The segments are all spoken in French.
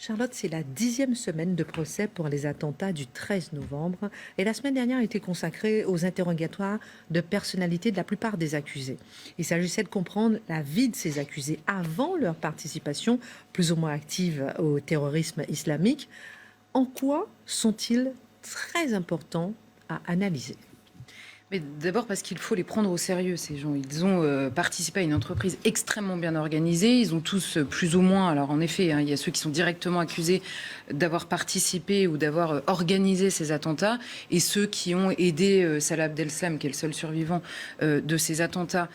Charlotte, c'est la 10e semaine de procès pour les attentats du 13 novembre et la semaine dernière a été consacrée aux interrogatoires de personnalité de la plupart des accusés. Il s'agissait de comprendre la vie de ces accusés avant leur participation plus ou moins active au terrorisme islamique. En quoi sont-ils très importants à analyser? Mais d'abord parce qu'il faut les prendre au sérieux, ces gens. Ils ont participé à une entreprise extrêmement bien organisée. Ils ont tous plus ou moins, alors en effet, il y a ceux qui sont directement accusés d'avoir participé ou d'avoir organisé ces attentats, et ceux qui ont aidé Salah Abdeslam, qui est le seul survivant de ces attentats,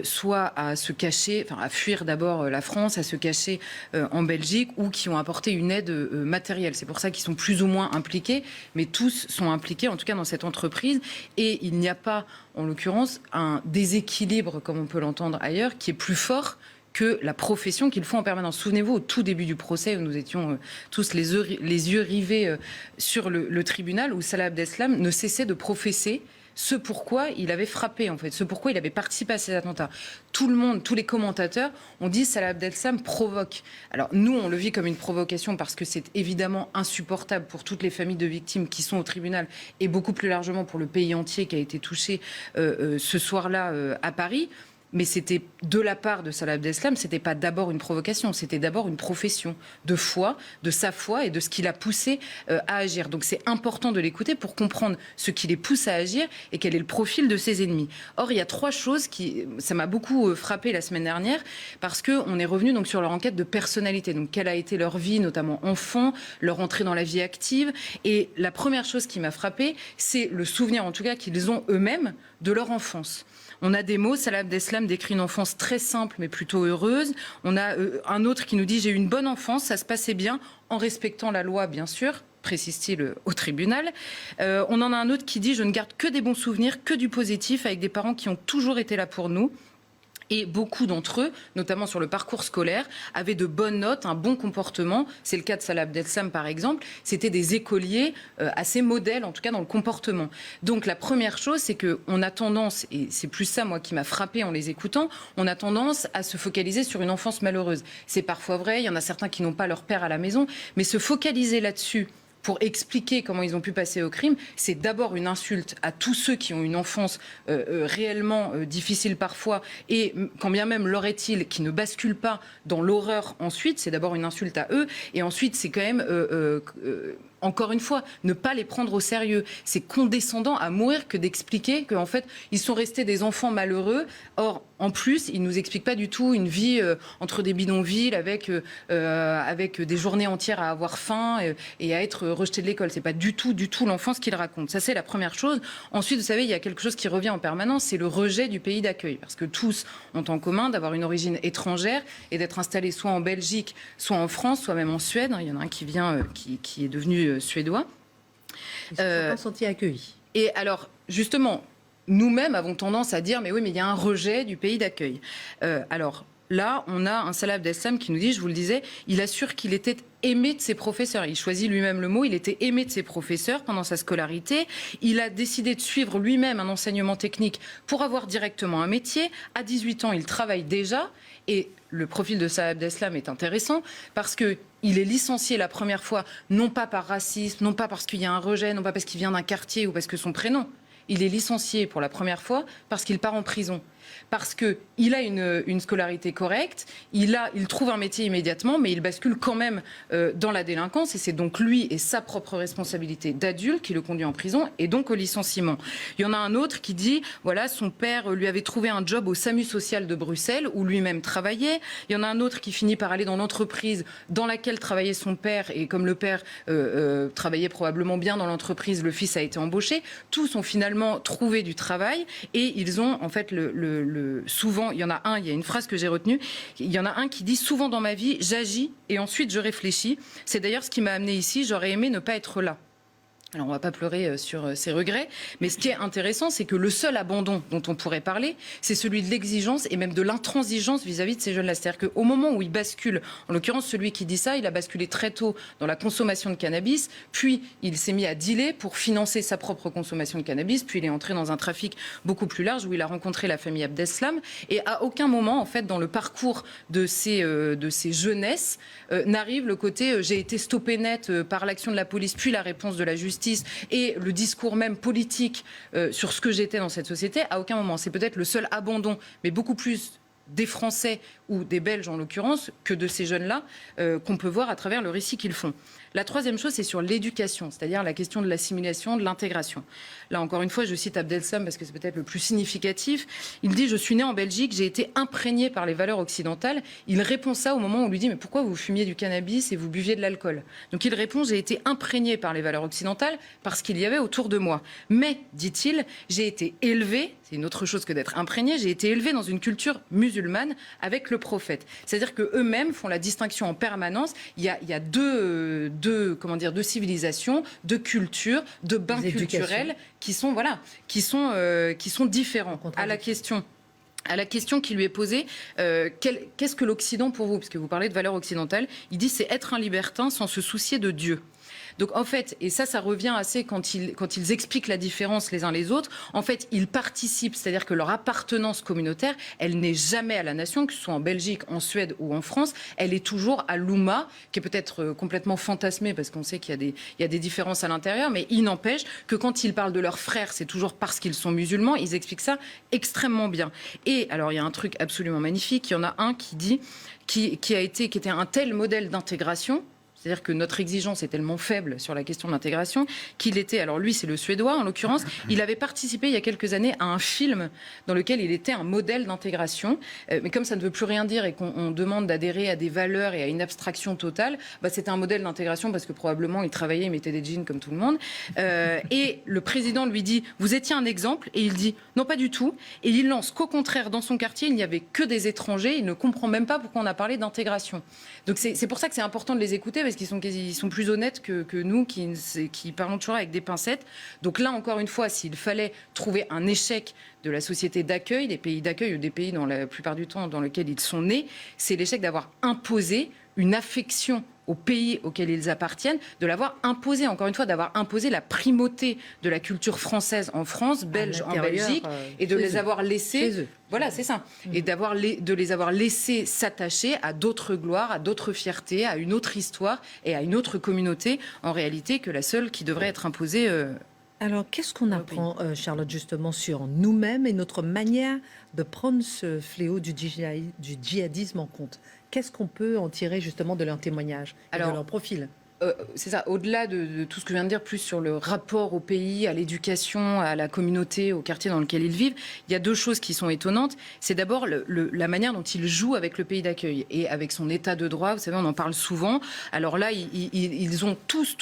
soit à se cacher, enfin à fuir d'abord la France, à se cacher en Belgique, ou qui ont apporté une aide matérielle. C'est pour ça qu'ils sont plus ou moins impliqués, mais tous sont impliqués, en tout cas dans cette entreprise, et il n'y a pas, en l'occurrence, un déséquilibre, comme on peut l'entendre ailleurs, qui est plus fort que la profession qu'ils font en permanence. Souvenez-vous, au tout début du procès, où nous étions tous les yeux rivés sur le tribunal, où Salah Abdeslam ne cessait de professer ce pourquoi il avait frappé, en fait, ce pourquoi il avait participé à ces attentats. Tout le monde, tous les commentateurs ont dit Salah Abdeslam provoque. Alors nous, on le vit comme une provocation parce que c'est évidemment insupportable pour toutes les familles de victimes qui sont au tribunal et beaucoup plus largement pour le pays entier qui a été touché ce soir-là à Paris. Mais c'était de la part de Salah Abdeslam, c'était pas d'abord une provocation, c'était d'abord une profession de foi, de sa foi et de ce qui l'a poussé à agir. Donc c'est important de l'écouter pour comprendre ce qui les pousse à agir et quel est le profil de ses ennemis. Or, il y a trois choses ça m'a beaucoup frappé la semaine dernière, parce qu'on est revenu donc sur leur enquête de personnalité. Donc quelle a été leur vie, notamment enfant, leur entrée dans la vie active. Et la première chose qui m'a frappé, c'est le souvenir, en tout cas, qu'ils ont eux-mêmes de leur enfance. On a des mots, Salah Abdeslam décrit une enfance très simple mais plutôt heureuse. On a un autre qui nous dit « j'ai eu une bonne enfance, ça se passait bien, en respectant la loi bien sûr », précise-t-il au tribunal. On en a un autre qui dit « je ne garde que des bons souvenirs, que du positif, avec des parents qui ont toujours été là pour nous ». Et beaucoup d'entre eux, notamment sur le parcours scolaire, avaient de bonnes notes, un bon comportement. C'est le cas de Salah Abdeslam, par exemple. C'était des écoliers assez modèles, en tout cas dans le comportement. Donc la première chose, c'est qu'on a tendance, et c'est plus ça, moi, qui m'a frappé en les écoutant, on a tendance à se focaliser sur une enfance malheureuse. C'est parfois vrai, il y en a certains qui n'ont pas leur père à la maison, mais se focaliser là-dessus pour expliquer comment ils ont pu passer au crime, c'est d'abord une insulte à tous ceux qui ont une enfance réellement difficile parfois, et quand bien même leur est-il, qui ne basculent pas dans l'horreur ensuite, c'est d'abord une insulte à eux, et ensuite c'est quand même... encore une fois, ne pas les prendre au sérieux. C'est condescendant à mourir que d'expliquer qu'en fait, ils sont restés des enfants malheureux. Or, en plus, ils ne nous expliquent pas du tout une vie entre des bidonvilles avec des journées entières à avoir faim et à être rejeté de l'école. C'est pas du tout l'enfance qu'ils racontent. Ça, c'est la première chose. Ensuite, vous savez, il y a quelque chose qui revient en permanence, c'est le rejet du pays d'accueil. Parce que tous ont en commun d'avoir une origine étrangère et d'être installés soit en Belgique, soit en France, soit même en Suède. Il y en a un qui vient, qui est devenu suédois. Ils se sont sentis accueillis. Et alors, justement, nous-mêmes avons tendance à dire, mais oui, mais il y a un rejet du pays d'accueil. Alors, là, on a un Salah Abdeslam qui nous dit, je vous le disais, il assure qu'il était aimé de ses professeurs. Il choisit lui-même le mot, il était aimé de ses professeurs pendant sa scolarité. Il a décidé de suivre lui-même un enseignement technique pour avoir directement un métier. À 18 ans, il travaille déjà. Et le profil de Salah Abdeslam est intéressant parce qu'il est licencié la première fois, non pas par racisme, non pas parce qu'il y a un rejet, non pas parce qu'il vient d'un quartier ou parce que son prénom. Il est licencié pour la première fois parce qu'il part en prison. Parce qu'il a une scolarité correcte, il trouve un métier immédiatement, mais il bascule quand même dans la délinquance. Et c'est donc lui et sa propre responsabilité d'adulte qui le conduit en prison et donc au licenciement. Il y en a un autre qui dit, voilà, son père lui avait trouvé un job au SAMU social de Bruxelles, où lui-même travaillait. Il y en a un autre qui finit par aller dans l'entreprise dans laquelle travaillait son père. Et comme le père travaillait probablement bien dans l'entreprise, le fils a été embauché. Tous ont finalement trouvé du travail et ils ont en fait souvent, il y a une phrase que j'ai retenue, il y en a un qui dit « souvent dans ma vie, j'agis et ensuite je réfléchis ». C'est d'ailleurs ce qui m'a amené ici, j'aurais aimé ne pas être là. Alors, on ne va pas pleurer sur ses regrets, mais ce qui est intéressant, c'est que le seul abandon dont on pourrait parler, c'est celui de l'exigence et même de l'intransigeance vis-à-vis de ces jeunes-là. C'est-à-dire qu'au moment où il bascule, en l'occurrence, celui qui dit ça, il a basculé très tôt dans la consommation de cannabis, puis il s'est mis à dealer pour financer sa propre consommation de cannabis, puis il est entré dans un trafic beaucoup plus large où il a rencontré la famille Abdeslam. Et à aucun moment, en fait, dans le parcours de ces jeunesses, n'arrive le côté j'ai été stoppé net par l'action de la police, puis la réponse de la justice et le discours même politique sur ce que j'étais dans cette société. À aucun moment. C'est peut-être le seul abandon, mais beaucoup plus des Français ou des Belges en l'occurrence, que de ces jeunes-là qu'on peut voir à travers le récit qu'ils font. La troisième chose, c'est sur l'éducation, c'est-à-dire la question de l'assimilation, de l'intégration. Là, encore une fois, je cite Abdeslam parce que c'est peut-être le plus significatif. Il dit « Je suis né en Belgique, j'ai été imprégné par les valeurs occidentales ». Il répond ça au moment où on lui dit « Mais pourquoi vous fumiez du cannabis et vous buviez de l'alcool ?» Donc il répond « J'ai été imprégné par les valeurs occidentales parce qu'il y avait autour de moi. Mais, dit-il, j'ai été élevé, c'est une autre chose que d'être imprégné, j'ai été élevé dans une culture musulmane avec le prophète. » C'est-à-dire qu'eux-mêmes font la distinction en permanence. Il y a deux civilisations, deux cultures, deux bains culturels qui sont différents. À la question qui lui est posée, qu'est-ce que l'Occident pour vous? Parce que vous parlez de valeurs occidentales. Il dit c'est être un libertin sans se soucier de Dieu. Donc en fait, et ça revient assez quand ils expliquent la différence les uns les autres, en fait, ils participent, c'est-à-dire que leur appartenance communautaire, elle n'est jamais à la nation, que ce soit en Belgique, en Suède ou en France, elle est toujours à l'Oumma, qui est peut-être complètement fantasmée, parce qu'on sait qu'il y a des différences à l'intérieur, mais il n'empêche que quand ils parlent de leurs frères, c'est toujours parce qu'ils sont musulmans, ils expliquent ça extrêmement bien. Et alors, il y a un truc absolument magnifique, il y en a un qui dit, qui était un tel modèle d'intégration. C'est-à-dire que notre exigence est tellement faible sur la question de l'intégration qu'il était, alors lui c'est le Suédois en l'occurrence, il avait participé il y a quelques années à un film dans lequel il était un modèle d'intégration, mais comme ça ne veut plus rien dire et qu'on demande d'adhérer à des valeurs et à une abstraction totale, c'était un modèle d'intégration parce que probablement il travaillait, il mettait des jeans comme tout le monde, et le président lui dit « Vous étiez un exemple ?» et il dit « Non, pas du tout », et il lance qu'au contraire dans son quartier il n'y avait que des étrangers, il ne comprend même pas pourquoi on a parlé d'intégration. Donc c'est pour ça que c'est important de les écouter parce qu'ils sont plus honnêtes que nous qui parlons toujours avec des pincettes. Donc là, encore une fois, s'il fallait trouver un échec de la société d'accueil, des pays d'accueil ou des pays dans la plupart du temps dans lesquels ils sont nés, c'est l'échec d'avoir imposé une affection au pays auquel ils appartiennent, de l'avoir imposé, encore une fois, d'avoir imposé la primauté de la culture française en France, belge en Belgique, et de les avoir laissés... Voilà, c'est ça. Et de les avoir laissés s'attacher à d'autres gloires, à d'autres fiertés, à une autre histoire et à une autre communauté, en réalité, que la seule qui devrait être imposée... Alors, qu'est-ce qu'on apprend, Charlotte, justement, sur nous-mêmes et notre manière de prendre ce fléau du djihadisme en compte? Qu'est-ce qu'on peut en tirer, justement, de leur témoignage et de leur profil? C'est ça, au-delà de tout ce que je viens de dire, plus sur le rapport au pays, à l'éducation, à la communauté, au quartier dans lequel ils vivent, il y a deux choses qui sont étonnantes. C'est d'abord la manière dont ils jouent avec le pays d'accueil et avec son état de droit. Vous savez, on en parle souvent. Alors là, ils ont tous,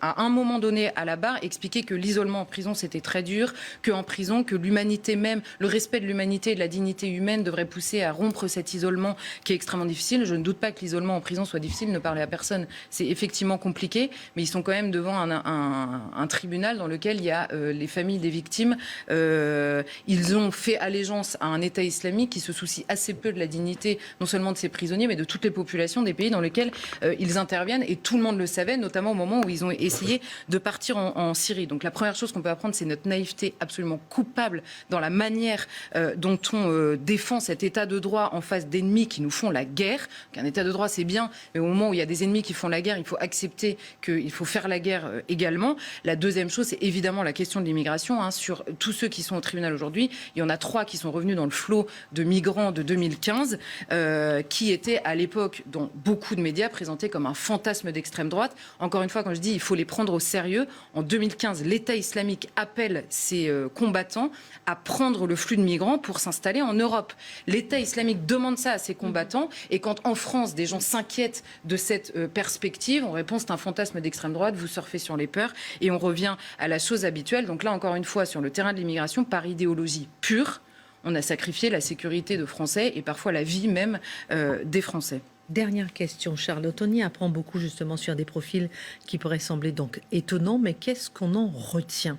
à un moment donné, à la barre, expliqué que l'isolement en prison, c'était très dur, qu'en prison, que l'humanité même, le respect de l'humanité et de la dignité humaine devrait pousser à rompre cet isolement qui est extrêmement difficile. Je ne doute pas que l'isolement en prison soit difficile, ne parler à personne. C'est effectivement compliqué, mais ils sont quand même devant un tribunal dans lequel il y a les familles des victimes. Ils ont fait allégeance à un État islamique qui se soucie assez peu de la dignité, non seulement de ses prisonniers, mais de toutes les populations des pays dans lesquels ils interviennent. Et tout le monde le savait, notamment au moment où ils ont essayé de partir en Syrie. Donc la première chose qu'on peut apprendre, c'est notre naïveté absolument coupable dans la manière dont on défend cet État de droit en face d'ennemis qui nous font la guerre. Donc, un État de droit, c'est bien, mais au moment où il y a des ennemis qui font la guerre, il faut accepter qu'il faut faire la guerre également. La deuxième chose, c'est évidemment la question de l'immigration. Sur tous ceux qui sont au tribunal aujourd'hui, il y en a 3 qui sont revenus dans le flot de migrants de 2015, qui étaient à l'époque, dans beaucoup de médias, présentés comme un fantasme d'extrême droite. Encore une fois, quand je dis il faut les prendre au sérieux, en 2015, l'État islamique appelle ses combattants à prendre le flux de migrants pour s'installer en Europe. L'État islamique demande ça à ses combattants, et quand en France, des gens s'inquiètent de cette perspective, on répond c'est un fantasme d'extrême droite, vous surfez sur les peurs, et on revient à la chose habituelle. Donc là, encore une fois, sur le terrain de l'immigration, par idéologie pure, on a sacrifié la sécurité de Français et parfois la vie même des Français. Dernière question, Charlotte. On y apprend beaucoup justement sur des profils qui pourraient sembler donc étonnants, mais qu'est-ce qu'on en retient?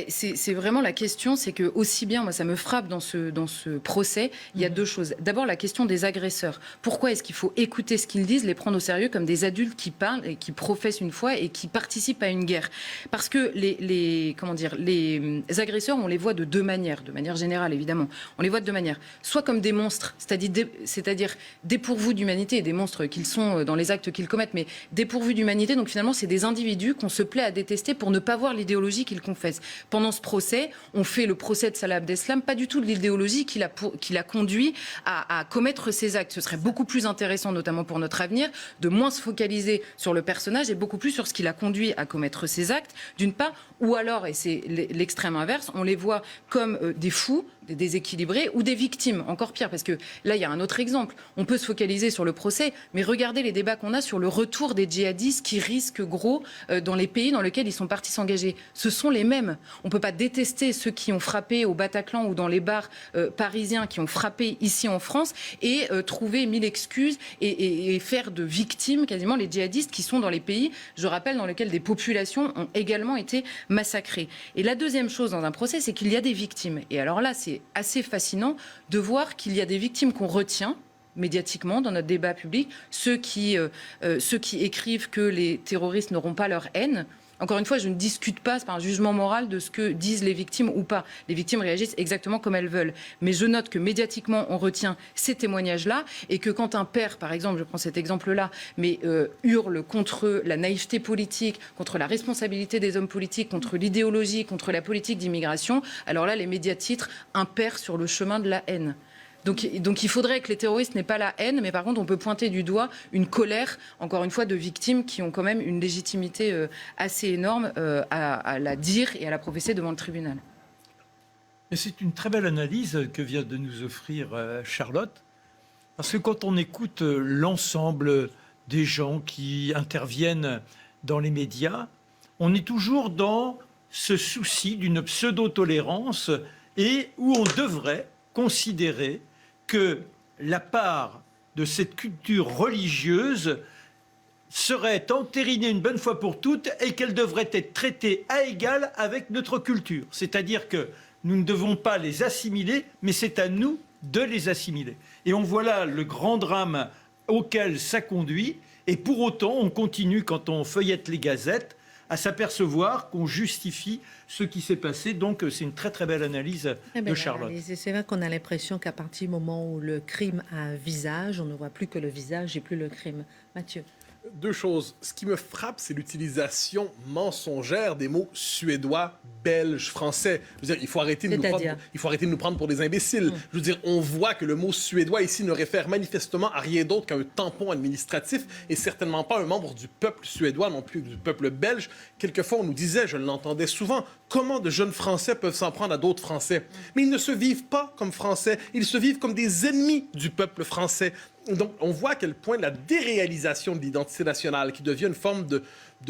C'est vraiment la question, c'est que aussi bien, moi ça me frappe dans ce procès, il y a deux choses. D'abord la question des agresseurs. Pourquoi est-ce qu'il faut écouter ce qu'ils disent, les prendre au sérieux comme des adultes qui parlent et qui professent une foi et qui participent à une guerre? Parce que les agresseurs, on les voit de deux manières, de manière générale évidemment. On les voit de deux manières. Soit comme des monstres, c'est-à-dire dépourvus d'humanité, et des monstres qu'ils sont dans les actes qu'ils commettent, mais dépourvus d'humanité. Donc finalement, c'est des individus qu'on se plaît à détester pour ne pas voir l'idéologie qu'ils confessent. Pendant ce procès, on fait le procès de Salah Abdeslam, pas du tout de l'idéologie qui l'a conduit à commettre ces actes. Ce serait beaucoup plus intéressant, notamment pour notre avenir, de moins se focaliser sur le personnage et beaucoup plus sur ce qui l'a conduit à commettre ces actes, d'une part, ou alors, et c'est l'extrême inverse, on les voit comme des fous, des déséquilibrés ou des victimes, encore pire, parce que là, il y a un autre exemple. On peut se focaliser sur le procès, mais regardez les débats qu'on a sur le retour des djihadistes qui risquent gros dans les pays dans lesquels ils sont partis s'engager. Ce sont les mêmes. On ne peut pas détester ceux qui ont frappé au Bataclan ou dans les bars parisiens qui ont frappé ici en France et trouver mille excuses et faire de victimes quasiment les djihadistes qui sont dans les pays, je rappelle, dans lesquels des populations ont également été massacrées. Et la deuxième chose dans un procès, c'est qu'il y a des victimes. Et alors là, c'est assez fascinant de voir qu'il y a des victimes qu'on retient médiatiquement dans notre débat public, ceux qui écrivent que les terroristes n'auront pas leur haine. Encore une fois, je ne discute pas, c'est pas un jugement moral de ce que disent les victimes ou pas. Les victimes réagissent exactement comme elles veulent. Mais je note que médiatiquement, on retient ces témoignages-là et que quand un père, par exemple, je prends cet exemple-là, mais hurle contre la naïveté politique, contre la responsabilité des hommes politiques, contre l'idéologie, contre la politique d'immigration, alors là, les médias titrent « Un père sur le chemin de la haine ». Donc il faudrait que les terroristes n'aient pas la haine, mais par contre on peut pointer du doigt une colère, encore une fois, de victimes qui ont quand même une légitimité assez énorme à la dire et à la professer devant le tribunal. Mais c'est une très belle analyse que vient de nous offrir Charlotte, parce que quand on écoute l'ensemble des gens qui interviennent dans les médias, on est toujours dans ce souci d'une pseudo-tolérance et où on devrait considérer que la part de cette culture religieuse serait entérinée une bonne fois pour toutes et qu'elle devrait être traitée à égal avec notre culture. C'est-à-dire que nous ne devons pas les assimiler, mais c'est à nous de les assimiler. Et on voit là le grand drame auquel ça conduit, et pour autant, on continue, quand on feuillette les gazettes, à s'apercevoir qu'on justifie ce qui s'est passé. Donc, c'est une très, très belle analyse de Charlotte. C'est vrai qu'on a l'impression qu'à partir du moment où le crime a un visage, on ne voit plus que le visage et plus le crime. Mathieu. Deux choses. Ce qui me frappe, c'est l'utilisation mensongère des mots suédois, belges, français. Je veux dire, il faut arrêter de nous prendre pour des imbéciles. Je veux dire, on voit que le mot suédois ici ne réfère manifestement à rien d'autre qu'un tampon administratif et certainement pas un membre du peuple suédois, non plus du peuple belge. Quelquefois, on nous disait, je l'entendais souvent, comment de jeunes Français peuvent s'en prendre à d'autres Français? Mais ils ne se vivent pas comme Français, ils se vivent comme des ennemis du peuple français. Donc, on voit à quel point la déréalisation de l'identité nationale, qui devient une forme de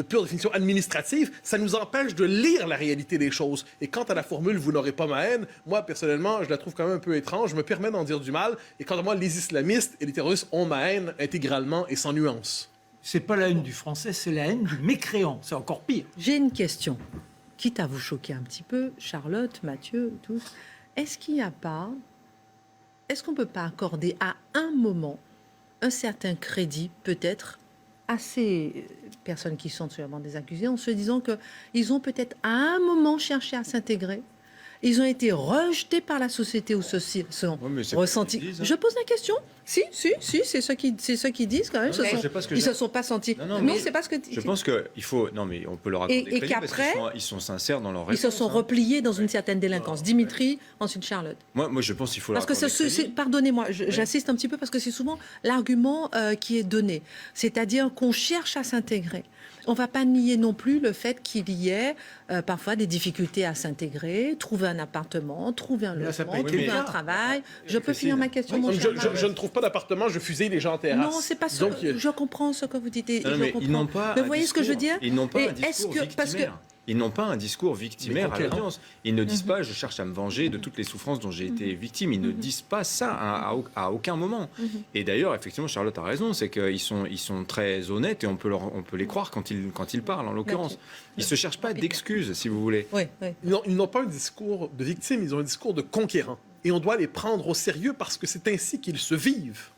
pure définition administrative, ça nous empêche de lire la réalité des choses. Et quant à la formule « vous n'aurez pas ma haine », moi, personnellement, je la trouve quand même un peu étrange. Je me permets d'en dire du mal. Et quant à moi, les islamistes et les terroristes ont ma haine intégralement et sans nuance. C'est pas la haine du français, c'est la haine du mécréant. C'est encore pire. J'ai une question, quitte à vous choquer un petit peu, Charlotte, Mathieu, tous. Est-ce qu'on ne peut pas accorder à un moment un certain crédit, peut-être, à ces personnes qui sont sûrement des accusés, en se disant qu'ils ont peut-être à un moment cherché à s'intégrer, ils ont été rejetés par la société ou ceci sont ressentis. Je pose la question. Si, c'est ceux qui disent quand même. Ils se sont pas sentis. Non, c'est pas ce que. Je pense qu'il faut. Non, mais on peut leur accorder crédit parce qu'ils sont sincères dans leur réponse. Ils se sont repliés dans une certaine délinquance. Dimitri, ensuite Charlotte. Moi, je pense qu'il faut leur accorder crédit. Pardonnez-moi, j'insiste un petit peu parce que c'est souvent l'argument qui est donné, c'est-à-dire qu'on cherche à s'intégrer. On ne va pas nier non plus le fait qu'il y ait parfois des difficultés à s'intégrer, trouver un appartement, trouver un logement, trouver un travail. Je peux finir ma question, mon cher Marc. Je ne trouve pas d'appartement, je fusille les gens en terrasse. Non, c'est pas ça. Je comprends ce que vous dites. Non, mais ils n'ont pas. Mais vous voyez ce que je veux dire? Ils n'ont pas un discours victimaire. Ils n'ont pas un discours victimaire à l'audience. Ils ne disent pas « je cherche à me venger de toutes les souffrances dont j'ai été victime ». Ils ne disent pas ça à aucun moment. Et d'ailleurs, effectivement, Charlotte a raison, c'est qu'ils sont très honnêtes et on peut les croire quand ils parlent, en l'occurrence. Ils ne se cherchent pas d'excuses, si vous voulez. Oui. Ils n'ont pas un discours de victime, ils ont un discours de conquérant. Et on doit les prendre au sérieux parce que c'est ainsi qu'ils se vivent.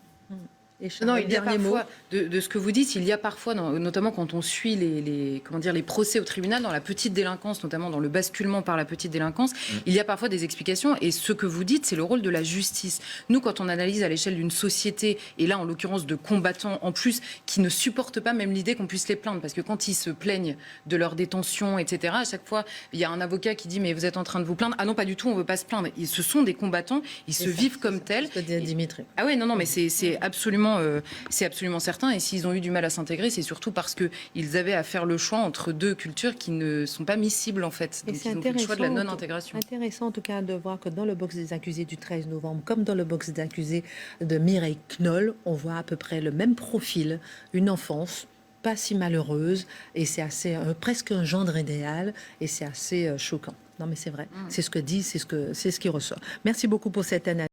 Non, il y a parfois, de ce que vous dites, il y a parfois, notamment quand on suit les procès au tribunal, dans la petite délinquance, notamment dans le basculement par la petite délinquance, il y a parfois des explications. Et ce que vous dites, c'est le rôle de la justice. Nous, quand on analyse à l'échelle d'une société, et là, en l'occurrence, de combattants en plus, qui ne supportent pas même l'idée qu'on puisse les plaindre, parce que quand ils se plaignent de leur détention, etc., à chaque fois, il y a un avocat qui dit « mais vous êtes en train de vous plaindre ». Ah non, pas du tout, on ne veut pas se plaindre. Ce sont des combattants, ils se vivent comme tels. C'est ce que dit Dimitri. Ah oui, non, mais c'est absolument certain. Et s'ils ont eu du mal à s'intégrer, c'est surtout parce qu'ils avaient à faire le choix entre deux cultures qui ne sont pas miscibles, en fait. Donc, ils ont fait le choix de la non-intégration. C'est intéressant, en tout cas, de voir que dans le box des accusés du 13 novembre, comme dans le box des accusés de Mireille Knoll, on voit à peu près le même profil, une enfance pas si malheureuse, et c'est assez presque un gendre idéal, et c'est assez choquant. Non, mais c'est vrai. C'est ce que dit, c'est ce qui ressort. Merci beaucoup pour cette analyse.